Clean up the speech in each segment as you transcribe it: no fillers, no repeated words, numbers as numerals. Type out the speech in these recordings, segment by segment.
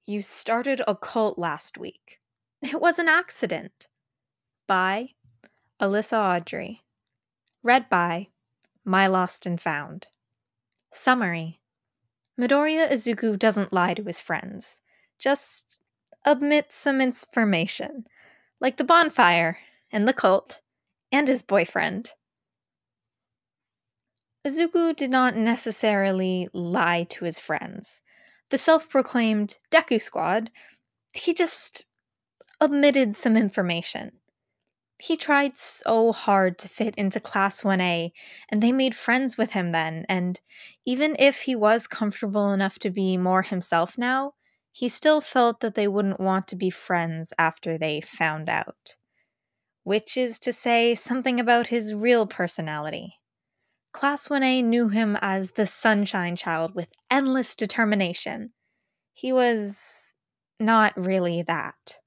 You started a cult last week. It was an accident. By Alyssa Audrey. Read by My Lost and Found. Summary. Midoriya Izuku doesn't lie to his friends. Just omits some information. Like the bonfire, and the cult, and his boyfriend. Izuku did not necessarily lie to his friends. The self-proclaimed Deku Squad, he just omitted some information. He tried so hard to fit into Class 1A, and they made friends with him then, and even if he was comfortable enough to be more himself now, he still felt that they wouldn't want to be friends after they found out. Which is to say something about his real personality. Class 1A knew him as the sunshine child with endless determination. He was not really that.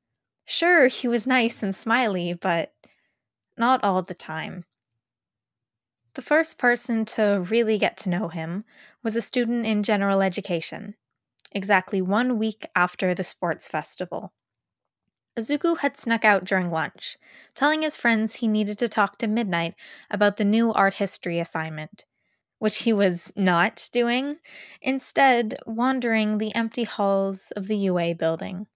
Sure, he was nice and smiley, but not all the time. The first person to really get to know him was a student in general education, exactly 1 week after the sports festival. Izuku had snuck out during lunch, telling his friends he needed to talk to Midnight about the new art history assignment, which he was not doing, instead wandering the empty halls of the UA building.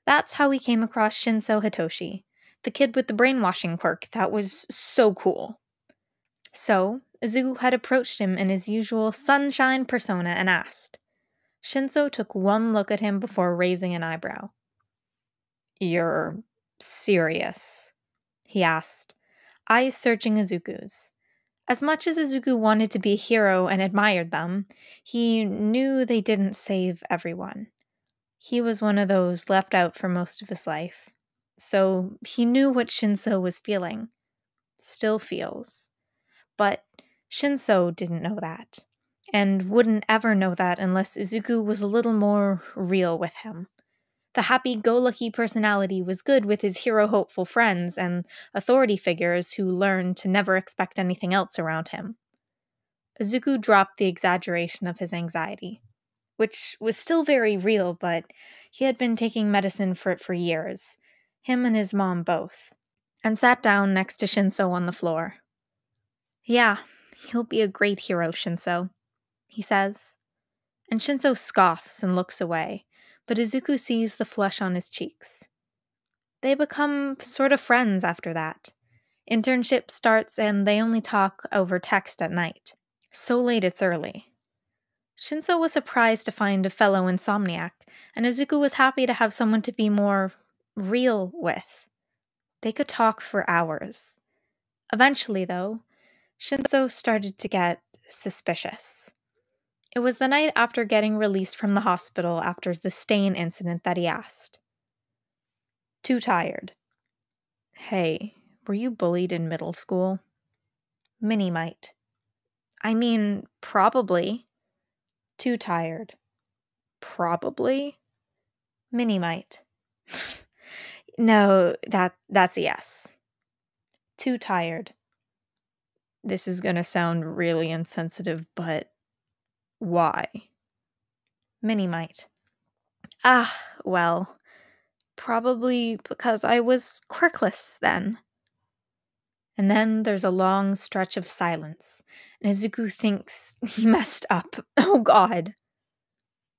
That's how we came across Shinso Hitoshi, the kid with the brainwashing quirk that was so cool. So, Izuku had approached him in his usual sunshine persona and asked. Shinso took one look at him before raising an eyebrow. "You're serious?" he asked, eyes searching Izuku's. As much as Izuku wanted to be a hero and admired them, he knew they didn't save everyone. He was one of those left out for most of his life. So he knew what Shinso was feeling. Still feels. But Shinso didn't know that. And wouldn't ever know that unless Izuku was a little more real with him. The happy-go-lucky personality was good with his hero-hopeful friends and authority figures who learned to never expect anything else around him. Izuku dropped the exaggeration of his anxiety, which was still very real, but he had been taking medicine for it for years, him and his mom both, and sat down next to Shinso on the floor. "Yeah, he'll be a great hero, Shinso," he says. And Shinso scoffs and looks away, but Izuku sees the flush on his cheeks. They become sort of friends after that. Internship starts and they only talk over text at night. So late it's early. Shinso was surprised to find a fellow insomniac, and Izuku was happy to have someone to be more real with. They could talk for hours. Eventually, though, Shinso started to get suspicious. It was the night after getting released from the hospital after the stain incident that he asked. "Too tired." "Hey, were you bullied in middle school?" Minnie might. "I mean, probably." "Too tired." "Probably." Minnie might. "No, that's a yes." "Too tired." This is gonna sound really insensitive, but why? Minnie might. Well, probably because I was quirkless then." And then there's a long stretch of silence, and Izuku thinks he messed up. Oh god.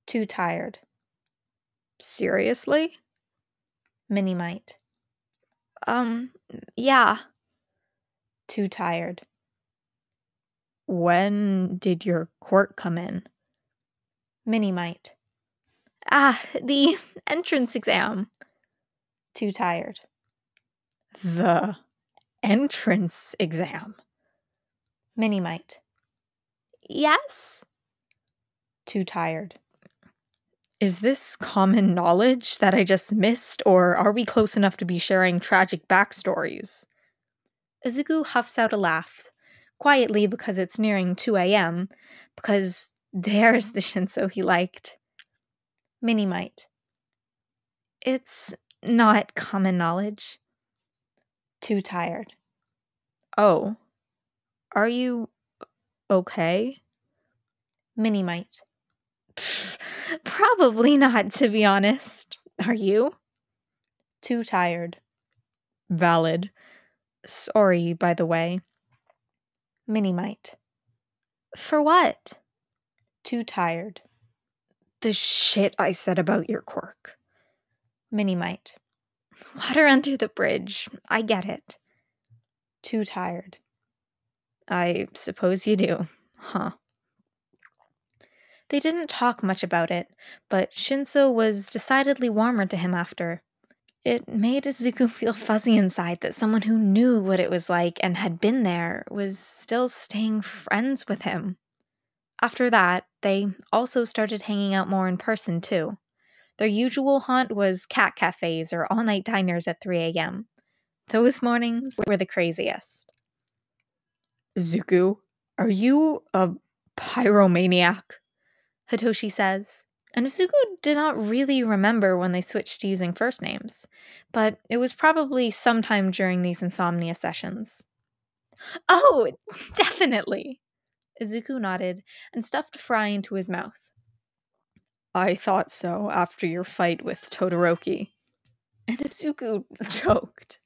"Too tired." "Seriously?" Minnie might. Yeah." "Too tired." "When did your quirk come in?" Minnie might. The entrance exam." "Too tired." "The entrance exam?" Minnie might. "Yes." "Too tired." Is this common knowledge that I just missed, or are we close enough to be sharing tragic backstories? Izuku huffs out a laugh, quietly because it's nearing 2 a.m., because there's the Shinso he liked. Minnie might. It's not common knowledge. Too tired. Oh. Are you okay? Minnie might. Probably not, to be honest. Are you? Too tired. Valid. Sorry, by the way. Minimite. For what? Too tired. The shit I said about your quirk. Minimite. Water under the bridge. I get it. Too tired. I suppose you do. Huh. They didn't talk much about it, but Shinso was decidedly warmer to him after. It made Izuku feel fuzzy inside that someone who knew what it was like and had been there was still staying friends with him. After that, they also started hanging out more in person, too. Their usual haunt was cat cafes or all-night diners at 3 a.m. Those mornings were the craziest. Izuku, are you a pyromaniac? Hitoshi says. And Izuku did not really remember when they switched to using first names, but it was probably sometime during these insomnia sessions. Oh, definitely! Izuku nodded and stuffed a fry into his mouth. I thought so after your fight with Todoroki. And Izuku choked.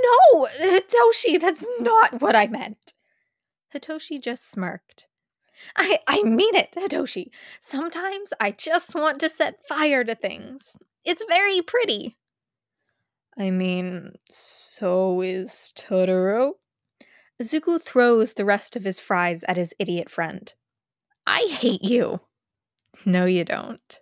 No, Hitoshi, that's not what I meant. Hitoshi just smirked. I mean it, Hitoshi. Sometimes I just want to set fire to things. It's very pretty. I mean, so is Totoro. Izuku throws the rest of his fries at his idiot friend. I hate you. No, you don't.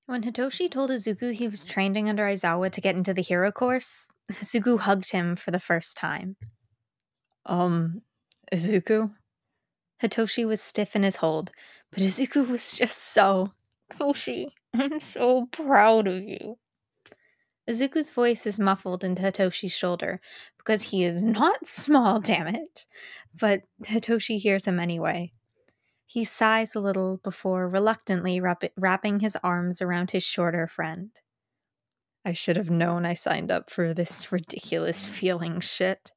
When Hitoshi told Izuku he was training under Aizawa to get into the hero course, Izuku hugged him for the first time. Izuku? Hitoshi was stiff in his hold, but Izuku was just so... Hitoshi, I'm so proud of you. Izuku's voice is muffled into Hitoshi's shoulder, because he is not small, damn it. But Hitoshi hears him anyway. He sighs a little before reluctantly wrapping his arms around his shorter friend. I should have known I signed up for this ridiculous feeling shit.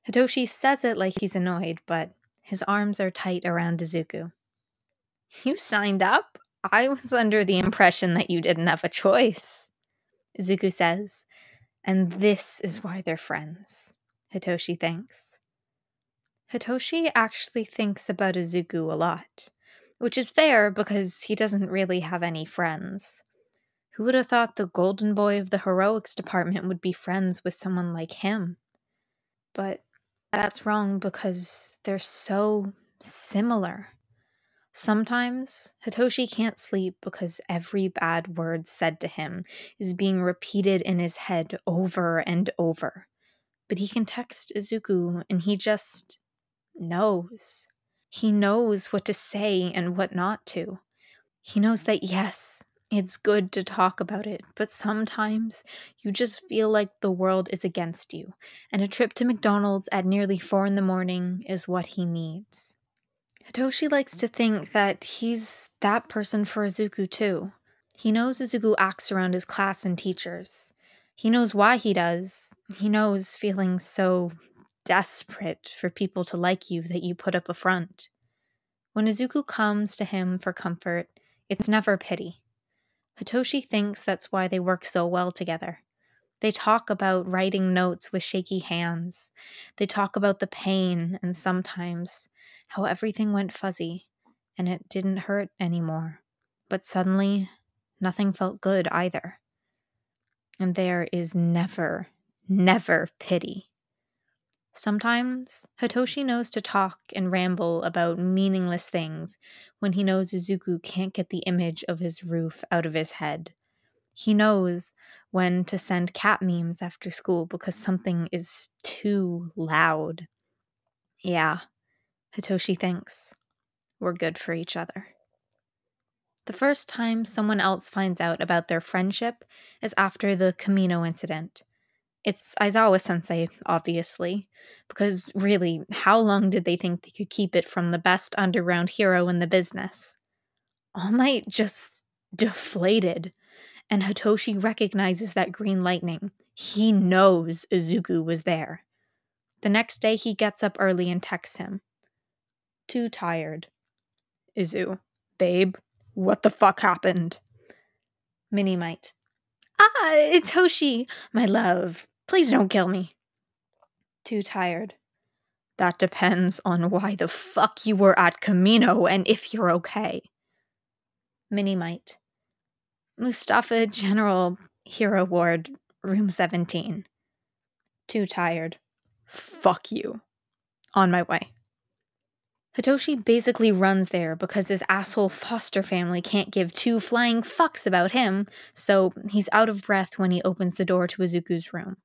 Hitoshi says it like he's annoyed, but his arms are tight around Izuku. You signed up? I was under the impression that you didn't have a choice, Izuku says. And this is why they're friends, Hitoshi thinks. Hitoshi actually thinks about Izuku a lot, which is fair because he doesn't really have any friends. Who would have thought the golden boy of the heroics department would be friends with someone like him? But that's wrong because they're so similar. Sometimes Hitoshi can't sleep because every bad word said to him is being repeated in his head over and over. But he can text Izuku and he just knows. He knows what to say and what not to. He knows that yes, it's good to talk about it, but sometimes you just feel like the world is against you, and a trip to McDonald's at nearly 4 a.m. is what he needs. Hitoshi likes to think that he's that person for Izuku too. He knows Izuku acts around his class and teachers. He knows why he does. He knows feeling so desperate for people to like you that you put up a front. When Izuku comes to him for comfort, it's never pity. Hitoshi thinks that's why they work so well together. They talk about writing notes with shaky hands. They talk about the pain and sometimes how everything went fuzzy and it didn't hurt anymore. But suddenly, nothing felt good either. And there is never, never pity. Sometimes, Hitoshi knows to talk and ramble about meaningless things when he knows Izuku can't get the image of his roof out of his head. He knows when to send cat memes after school because something is too loud. Yeah, Hitoshi thinks we're good for each other. The first time someone else finds out about their friendship is after the Kamino incident. It's Aizawa-sensei, obviously, because really, how long did they think they could keep it from the best underground hero in the business? All Might just deflated, and Hitoshi recognizes that green lightning. He knows Izuku was there. The next day, he gets up early and texts him. Too tired. Izu, Babe, what the fuck happened? Mini-mite. It's Hoshi, my love. Please don't kill me. Too tired. That depends on why the fuck you were at Camino and if you're okay. Mini-mite. Mustafa General Hero Ward, room 17. Too tired. Fuck you. On my way. Hitoshi basically runs there because his asshole foster family can't give two flying fucks about him, so he's out of breath when he opens the door to Izuku's room.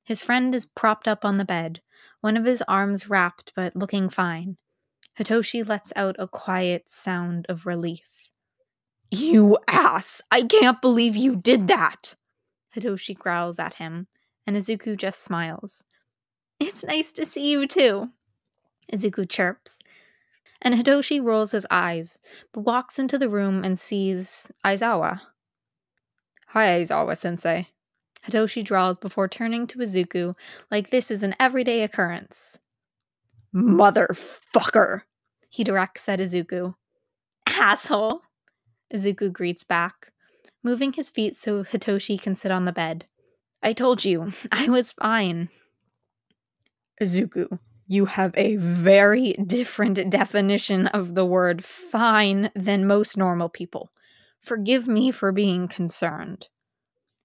His friend is propped up on the bed, one of his arms wrapped but looking fine. Hitoshi lets out a quiet sound of relief. You ass! I can't believe you did that! Hitoshi growls at him, and Izuku just smiles. It's nice to see you too, Izuku chirps. And Hitoshi rolls his eyes, but walks into the room and sees Aizawa. Hi, Aizawa-sensei. Hitoshi drawls before turning to Izuku like this is an everyday occurrence. Motherfucker, he directs at Izuku. Asshole, Izuku greets back, moving his feet so Hitoshi can sit on the bed. I told you, I was fine. Izuku, you have a very different definition of the word fine than most normal people. Forgive me for being concerned.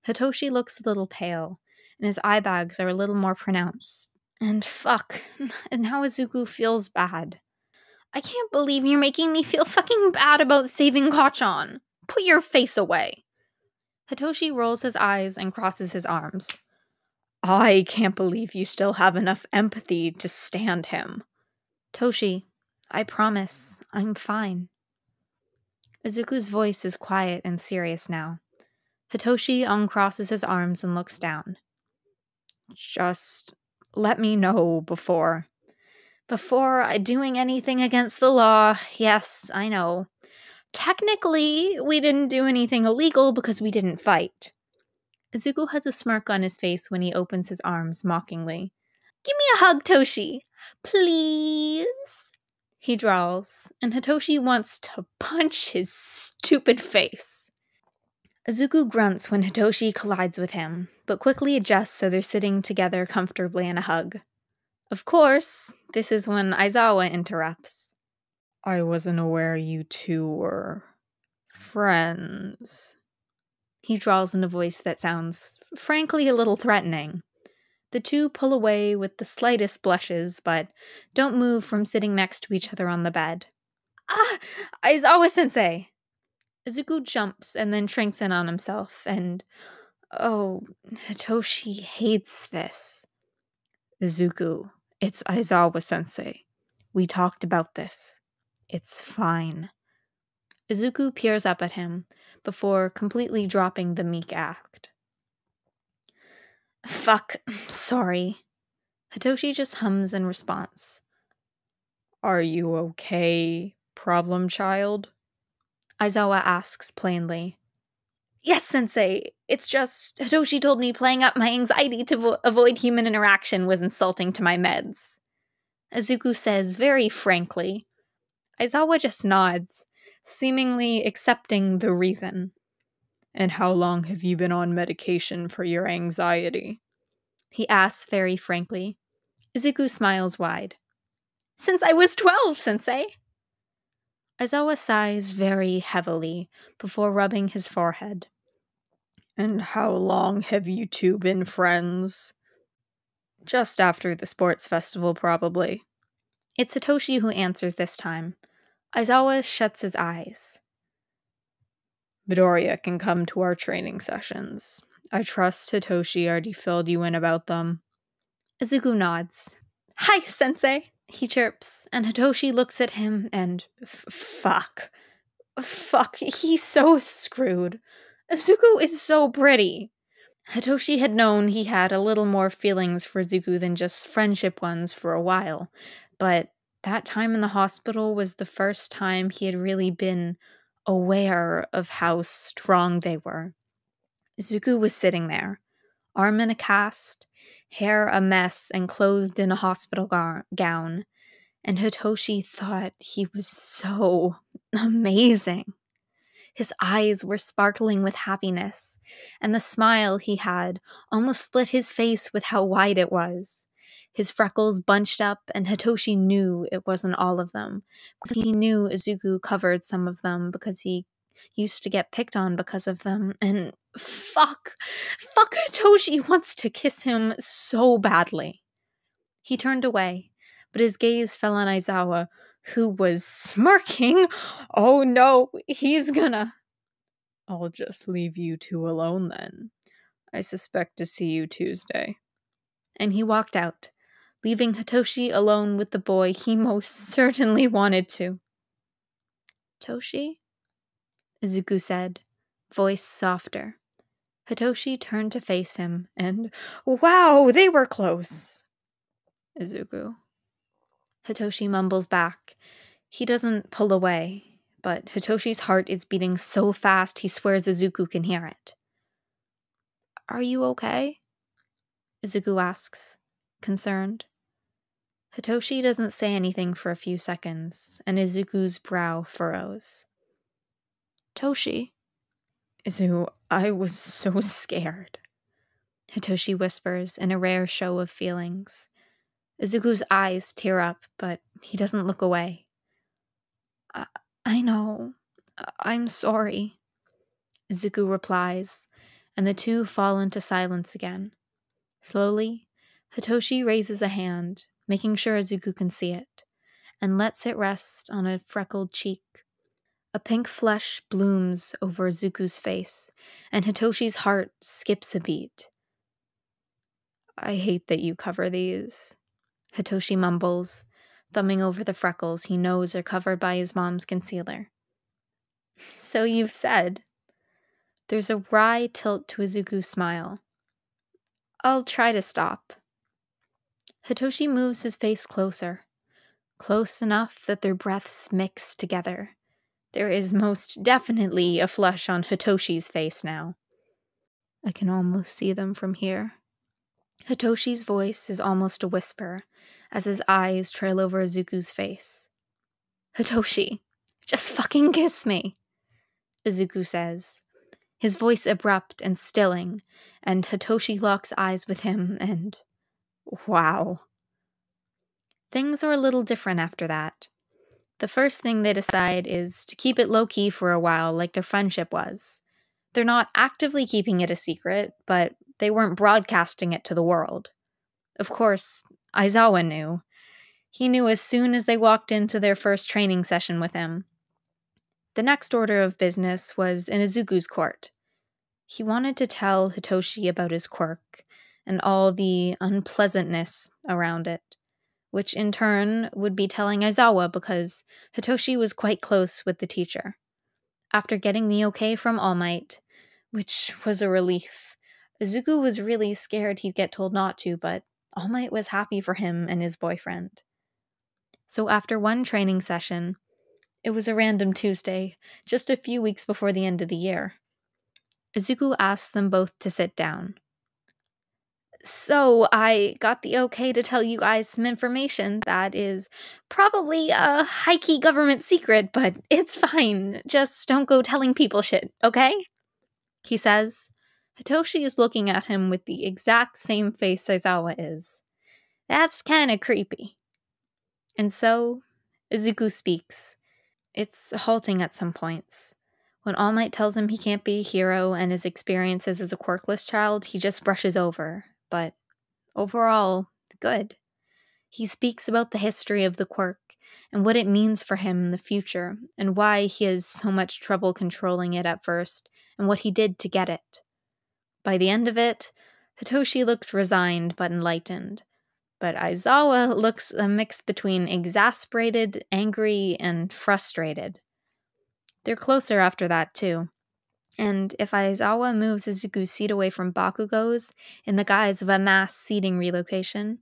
Hitoshi looks a little pale, and his eye bags are a little more pronounced. And fuck, now Izuku feels bad. I can't believe you're making me feel fucking bad about saving Kachan. Put your face away. Hitoshi rolls his eyes and crosses his arms. I can't believe you still have enough empathy to stand him. Toshi, I promise, I'm fine. Izuku's voice is quiet and serious now. Hitoshi uncrosses his arms and looks down. Just let me know before doing anything against the law. Yes, I know. Technically, we didn't do anything illegal because we didn't fight. Izuku has a smirk on his face when he opens his arms mockingly. Give me a hug, Toshi. Please? He drawls, and Hitoshi wants to punch his stupid face. Izuku grunts when Hitoshi collides with him, but quickly adjusts so they're sitting together comfortably in a hug. Of course, this is when Aizawa interrupts. I wasn't aware you two were friends. He drawls in a voice that sounds, frankly, a little threatening. The two pull away with the slightest blushes, but don't move from sitting next to each other on the bed. Aizawa-sensei! Izuku jumps and then shrinks in on himself, and Hitoshi hates this. Izuku, it's Aizawa-sensei. We talked about this. It's fine. Izuku peers up at him before completely dropping the meek act. Fuck, sorry. Hitoshi just hums in response. Are you okay, problem child? Aizawa asks plainly. Yes, sensei. It's just Hitoshi told me playing up my anxiety to avoid human interaction was insulting to my meds. Izuku says very frankly. Aizawa just nods, seemingly accepting the reason. And how long have you been on medication for your anxiety? He asks very frankly. Izuku smiles wide. Since I was 12, sensei. Aizawa sighs very heavily before rubbing his forehead. And how long have you two been friends? Just after the sports festival, probably. It's Hitoshi who answers this time. Aizawa shuts his eyes. Midoriya can come to our training sessions. I trust Hitoshi already filled you in about them. Izuku nods. Hi, sensei, he chirps, and Hitoshi looks at him and fuck, he's so screwed. Izuku is so pretty. Hitoshi had known he had a little more feelings for Izuku than just friendship ones for a while, but that time in the hospital was the first time he had really been aware of how strong they were. Izuku was sitting there, arm in a cast, hair a mess and clothed in a hospital gown, and Hitoshi thought he was so amazing. His eyes were sparkling with happiness, and the smile he had almost split his face with how wide it was. His freckles bunched up, and Hitoshi knew it wasn't all of them, because he knew Izuku covered some of them because he used to get picked on because of them, and fuck, Hitoshi wants to kiss him so badly. He turned away, but his gaze fell on Aizawa, who was smirking. Oh no, he's gonna... I'll just leave you two alone then. I suspect to see you Tuesday. And he walked out, leaving Hitoshi alone with the boy he most certainly wanted to. Toshi? Izuku said, voice softer. Hitoshi turned to face him, and wow, they were close. Izuku. Hitoshi mumbles back. He doesn't pull away, but Hitoshi's heart is beating so fast he swears Izuku can hear it. Are you okay? Izuku asks, concerned. Hitoshi doesn't say anything for a few seconds, and Izuku's brow furrows. Toshi. Izu, I was so scared. Hitoshi whispers in a rare show of feelings. Izuku's eyes tear up, but he doesn't look away. I know. I'm sorry. Izuku replies, and the two fall into silence again. Slowly, Hitoshi raises a hand, making sure Izuku can see it, and lets it rest on a freckled cheek. A pink flush blooms over Izuku's face, and Hitoshi's heart skips a beat. I hate that you cover these, Hitoshi mumbles, thumbing over the freckles he knows are covered by his mom's concealer. So you've said. There's a wry tilt to Izuku's smile. I'll try to stop. Hitoshi moves his face closer, close enough that their breaths mix together. There is most definitely a flush on Hitoshi's face now. I can almost see them from here. Hitoshi's voice is almost a whisper, as his eyes trail over Izuku's face. Hitoshi, just fucking kiss me, Izuku says, his voice abrupt and stilling, and Hitoshi locks eyes with him, and wow. Things are a little different after that. The first thing they decide is to keep it low-key for a while, like their friendship was. They're not actively keeping it a secret, but they weren't broadcasting it to the world. Of course, Aizawa knew. He knew as soon as they walked into their first training session with him. The next order of business was in Izuku's court. He wanted to tell Hitoshi about his quirk, and all the unpleasantness around it, which in turn would be telling Aizawa because Hitoshi was quite close with the teacher. After getting the okay from All Might, which was a relief, Izuku was really scared he'd get told not to, but All Might was happy for him and his boyfriend. So after one training session, it was a random Tuesday, just a few weeks before the end of the year, Izuku asked them both to sit down. So I got the okay to tell you guys some information that is probably a high-key government secret, but it's fine. Just don't go telling people shit, okay? He says. Hitoshi is looking at him with the exact same face Aizawa is. That's kinda creepy. And so, Izuku speaks. It's halting at some points. When All Might tells him he can't be a hero and his experiences as a quirkless child, he just brushes over. But overall, good. He speaks about the history of the quirk and what it means for him in the future and why he has so much trouble controlling it at first and what he did to get it. By the end of it, Hitoshi looks resigned but enlightened. But Aizawa looks a mix between exasperated, angry, and frustrated. They're closer after that, too. And if Aizawa moves Izuku's seat away from Bakugo's in the guise of a mass seating relocation,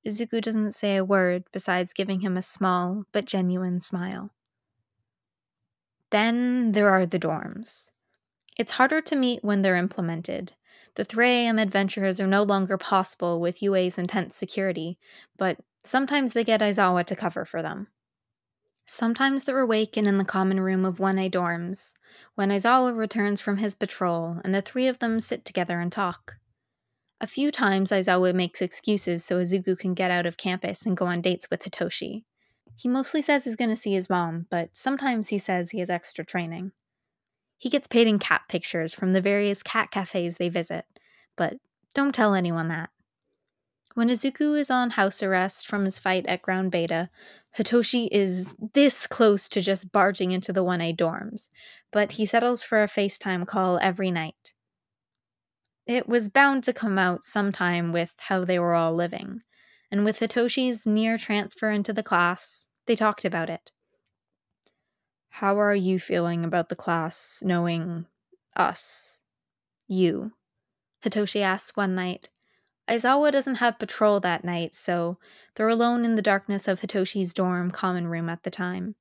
Izuku doesn't say a word besides giving him a small but genuine smile. Then there are the dorms. It's harder to meet when they're implemented. The 3 a.m. adventures are no longer possible with UA's intense security, but Sometimes they get Aizawa to cover for them. Sometimes they're awake and in the common room of 1A dorms, when Aizawa returns from his patrol and the three of them sit together and talk. A few times Aizawa makes excuses so Izuku can get out of campus and go on dates with Hitoshi. He mostly says he's going to see his mom, but sometimes he says he has extra training. He gets paid in cat pictures from the various cat cafes they visit, but don't tell anyone that. When Izuku is on house arrest from his fight at Ground Beta, Hitoshi is this close to just barging into the 1A dorms, but he settles for a FaceTime call every night. It was bound to come out sometime with how they were all living, and with Hitoshi's near transfer into the class, they talked about it. "How are you feeling about the class knowing us? You?" Hitoshi asked one night. Aizawa doesn't have patrol that night, so they're alone in the darkness of Hitoshi's dorm common room at the time.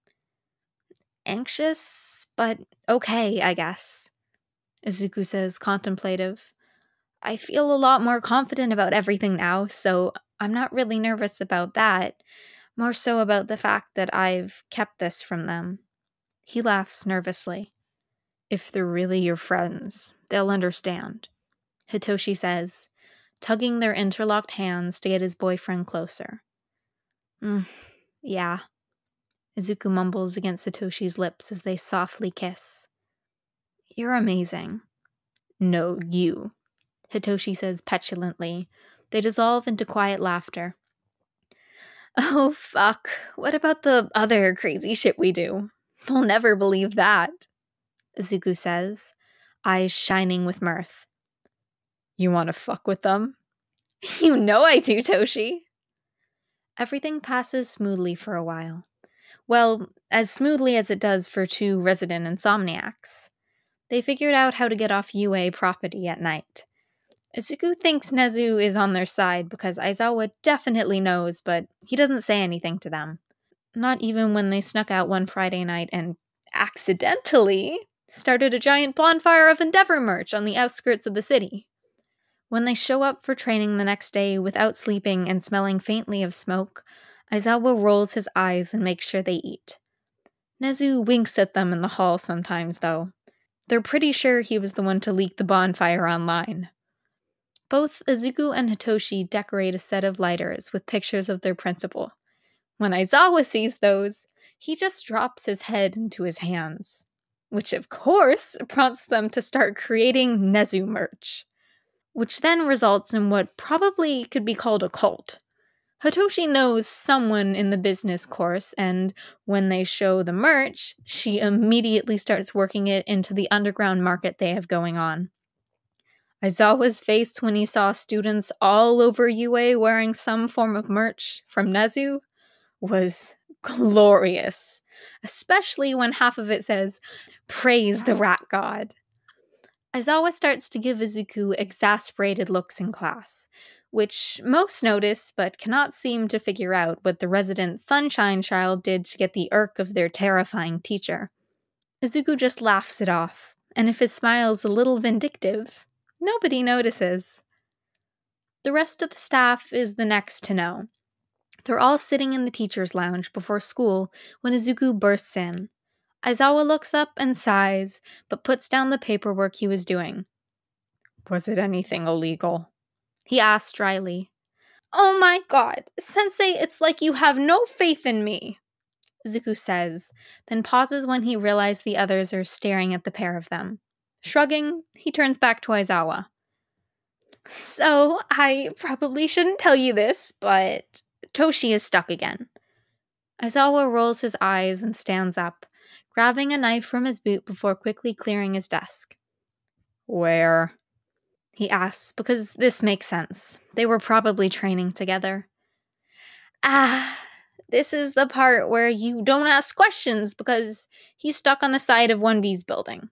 "Anxious, but okay, I guess," Izuku says, contemplative. "I feel a lot more confident about everything now, so I'm not really nervous about that. More so about the fact that I've kept this from them." He laughs nervously. "If they're really your friends, they'll understand," Hitoshi says, tugging their interlocked hands to get his boyfriend closer. Yeah," Izuku mumbles against Hitoshi's lips as they softly kiss. "You're amazing." "No, you," Hitoshi says petulantly. They dissolve into quiet laughter. "Oh, fuck. What about the other crazy shit we do? They'll never believe that," Izuku says, eyes shining with mirth. "You want to fuck with them?" "You know I do, Toshi." Everything passes smoothly for a while. Well, as smoothly as it does for two resident insomniacs. They figured out how to get off UA property at night. Izuku thinks Nedzu is on their side because Aizawa definitely knows, but he doesn't say anything to them. Not even when they snuck out one Friday night and accidentally started a giant bonfire of Endeavor merch on the outskirts of the city. When they show up for training the next day without sleeping and smelling faintly of smoke, Aizawa rolls his eyes and makes sure they eat. Nedzu winks at them in the hall sometimes, though. They're pretty sure he was the one to leak the bonfire online. Both Izuku and Hitoshi decorate a set of lighters with pictures of their principal. When Aizawa sees those, he just drops his head into his hands, which of course prompts them to start creating Nedzu merch, which then results in what probably could be called a cult. Hitoshi knows someone in the business course, and when they show the merch, she immediately starts working it into the underground market they have going on. Aizawa's face when he saw students all over UA wearing some form of merch from Nedzu was glorious, especially when half of it says, "Praise the rat god." Aizawa starts to give Izuku exasperated looks in class, which most notice but cannot seem to figure out what the resident sunshine child did to get the irk of their terrifying teacher. Izuku just laughs it off, and if his smile's a little vindictive, nobody notices. The rest of the staff is the next to know. They're all sitting in the teacher's lounge before school when Izuku bursts in. Aizawa looks up and sighs, but puts down the paperwork he was doing. "Was it anything illegal?" he asked dryly. "Oh my god, Sensei, it's like you have no faith in me," Izuku says, then pauses when he realizes the others are staring at the pair of them. Shrugging, he turns back to Aizawa. "So, I probably shouldn't tell you this, but Toshi is stuck again." Aizawa rolls his eyes and stands up, grabbing a knife from his boot before quickly clearing his desk. "Where?" he asks, because this makes sense. They were probably training together. This is the part where you don't ask questions because he's stuck on the side of 1B's building."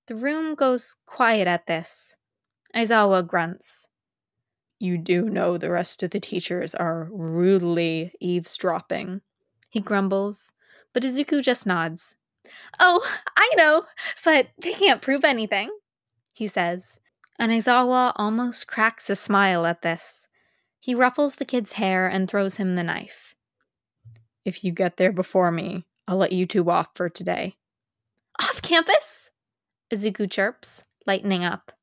The room goes quiet at this. Aizawa grunts. "You do know the rest of the teachers are rudely eavesdropping," he grumbles, but Izuku just nods. "Oh, I know, but they can't prove anything," he says, and Aizawa almost cracks a smile at this. He ruffles the kid's hair and throws him the knife. If you get there before me, I'll let you two off for today. Off campus? Izuku chirps, lightening up.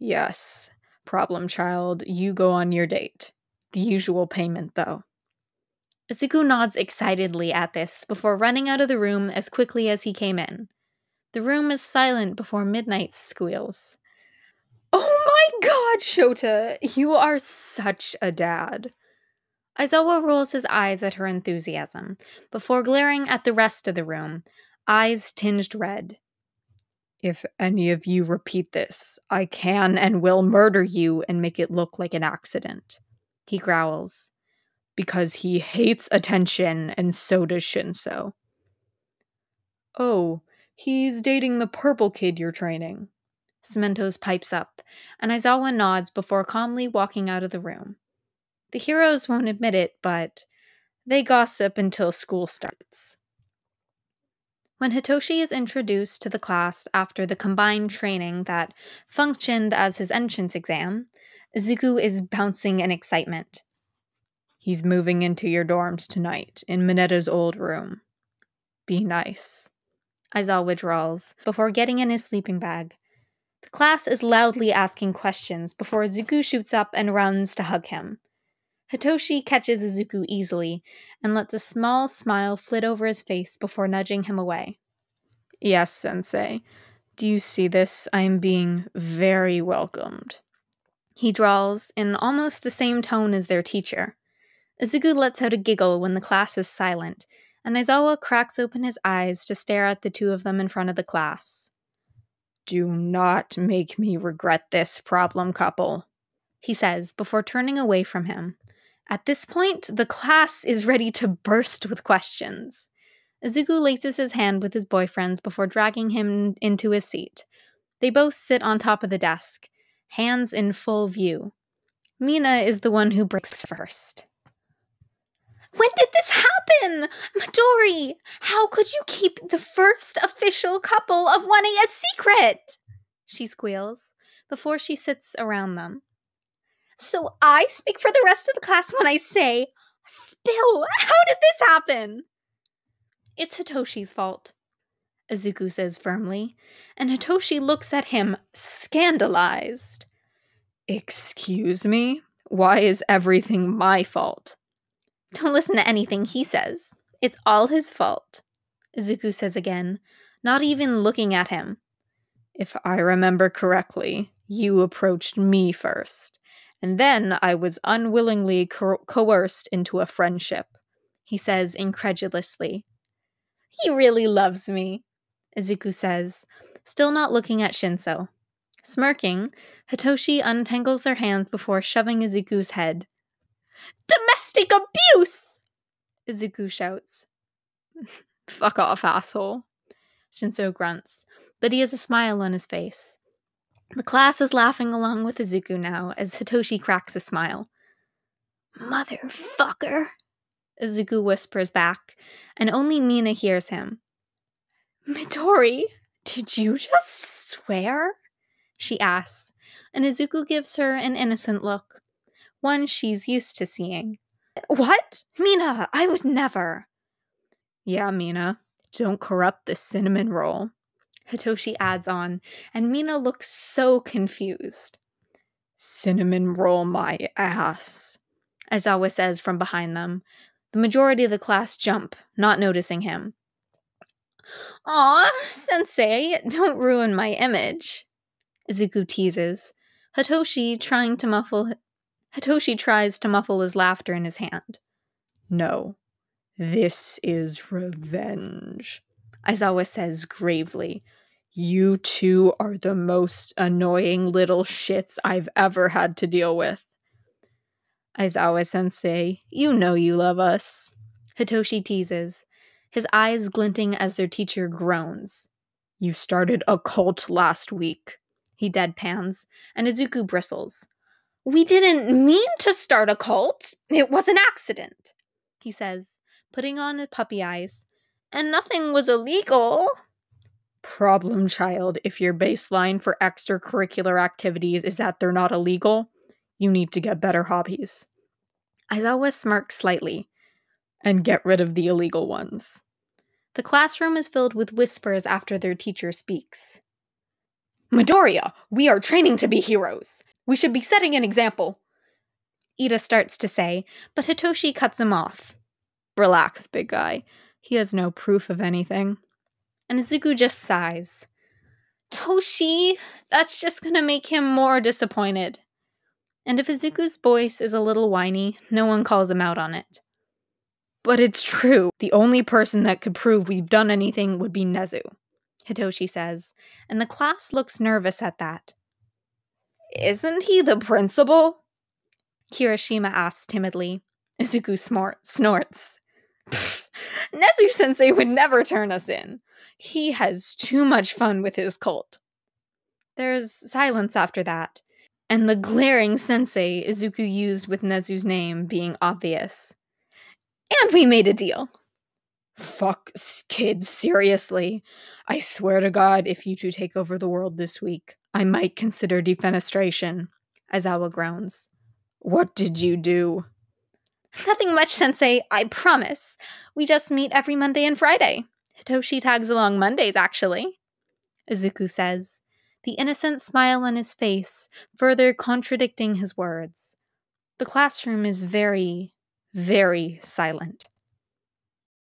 Yes, problem child, you go on your date. The usual payment, though. Izuku nods excitedly at this before running out of the room as quickly as he came in. The room is silent before midnight squeals. Oh my god, Shota! You are such a dad. Aizawa rolls his eyes at her enthusiasm, before glaring at the rest of the room, eyes tinged red. If any of you repeat this, I can and will murder you and make it look like an accident, he growls. Because he hates attention, and so does Shinso. Oh, he's dating the purple kid you're training. Cementos pipes up, and Aizawa nods before calmly walking out of the room. The heroes won't admit it, but they gossip until school starts. When Hitoshi is introduced to the class after the combined training that functioned as his entrance exam, Izuku is bouncing in excitement. He's moving into your dorms tonight, in Minetta's old room. Be nice. Aizawa drawls, before getting in his sleeping bag. The class is loudly asking questions before Izuku shoots up and runs to hug him. Hitoshi catches Izuku easily and lets a small smile flit over his face before nudging him away. Yes, Sensei. Do you see this? I am being very welcomed. He drawls in almost the same tone as their teacher. Izuku lets out a giggle when the class is silent, and Aizawa cracks open his eyes to stare at the two of them in front of the class. Do not make me regret this, problem couple, he says before turning away from him. At this point, the class is ready to burst with questions. Izuku laces his hand with his boyfriend's before dragging him into his seat. They both sit on top of the desk, hands in full view. Mina is the one who breaks first. When did this happen? Midori, how could you keep the first official couple of 1A a secret? She squeals, before she sits around them. So I speak for the rest of the class when I say, spill, how did this happen? It's Hitoshi's fault, Izuku says firmly, and Hitoshi looks at him, scandalized. Excuse me? Why is everything my fault? Don't listen to anything he says. It's all his fault, Izuku says again, not even looking at him. If I remember correctly, you approached me first, and then I was unwillingly coerced into a friendship, he says incredulously. He really loves me, Izuku says, still not looking at Shinso. Smirking, Hitoshi untangles their hands before shoving Izuku's head. Domestic abuse! Izuku shouts. Fuck off, asshole, Shinso grunts, but he has a smile on his face. The class is laughing along with Izuku now as Hitoshi cracks a smile. Motherfucker, Izuku whispers back, and only Mina hears him. Midori, did you just swear? She asks, and Izuku gives her an innocent look, one she's used to seeing. What? Mina, I would never. Yeah, Mina, don't corrupt the cinnamon roll, Hitoshi adds on, and Mina looks so confused. Cinnamon roll my ass, Aizawa says from behind them. The majority of the class jump, not noticing him. Aw, Sensei, don't ruin my image, Izuku teases. Hitoshi tries to muffle his laughter in his hand. No, this is revenge, Aizawa says gravely. You two are the most annoying little shits I've ever had to deal with. Aizawa-sensei, you know you love us, Hitoshi teases, his eyes glinting as their teacher groans. You started a cult last week, he deadpans, and Izuku bristles. We didn't mean to start a cult. It was an accident, he says, putting on his puppy eyes. And nothing was illegal. Problem child, if your baseline for extracurricular activities is that they're not illegal, you need to get better hobbies. Aizawa smirks slightly. And get rid of the illegal ones. The classroom is filled with whispers after their teacher speaks. Midoriya, we are training to be heroes. We should be setting an example. Ida starts to say, but Hitoshi cuts him off. Relax, big guy. He has no proof of anything. And Izuku just sighs. Toshi, that's just gonna make him more disappointed. And if Izuku's voice is a little whiny, no one calls him out on it. But it's true. The only person that could prove we've done anything would be Nedzu, Hitoshi says, and the class looks nervous at that. Isn't he the principal? Kirishima asks timidly. Izuku snorts. Nedzu-sensei would never turn us in. He has too much fun with his cult. There's silence after that, and the glaring sensei Izuku used with Nedzu's name being obvious. And we made a deal. Fuck, kids, seriously. I swear to God, if you two take over the world this week, I might consider defenestration. Aizawa groans. What did you do? Nothing much, sensei, I promise. We just meet every Monday and Friday. Hitoshi tags along Mondays, actually, Izuku says, the innocent smile on his face further contradicting his words. The classroom is very, very silent.